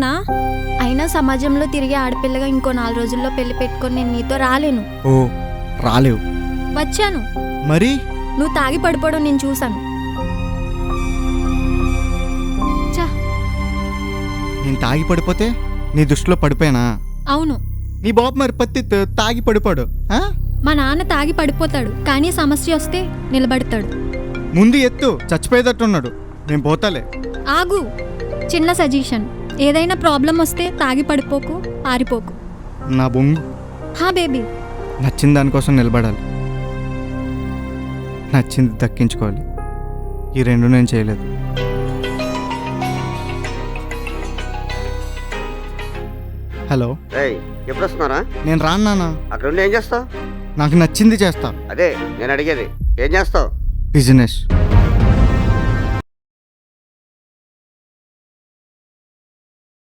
నా అయినా సమాజంలో తిరిగే ఆడపిల్లగా ఇంకో 4 రోజుల్లో పెళ్లి పెట్టుకొని నేను నీతో రాలేను. ఓ రాలేవు వచ్చాను. మరి నువ్వు తాగి పడిపోవడం నేను చూశాను. చా నేను తాగి పడిపోతే నీ దృష్టిలో పడిపోయానా? అవును, నీ బాబు మరి పత్తి తాగి పడిపోడు ఆ? మా నాన్న తాగి పడిపోతాడు, కానీ సమస్య వస్తే నిలబడతాడు. ముందు ఎత్తు చచ్చిపోయేటట్టున్నాడు. నేను పోతాలే. ఆగు, చిన్న సజెషన్. ఏదైనా ప్రాబ్లం వస్తే తాగి పడిపోకు, పారిపోకు. నా బొంగు హా బేబీ. నచ్చిన దానికోసం నిలబడాలి, నచ్చింది దక్కించుకోవాలి. ఈ రెండు నేను చేయలేదు. హలో, ఎప్పుడు వస్తున్నారా? నేను రాను నాన్న. అక్కడ ఉండి ఏం చేస్తావు? నాకు నచ్చింది చేస్తా. అదే నేను అడిగేది, ఏం చేస్తావు? బిజినెస్.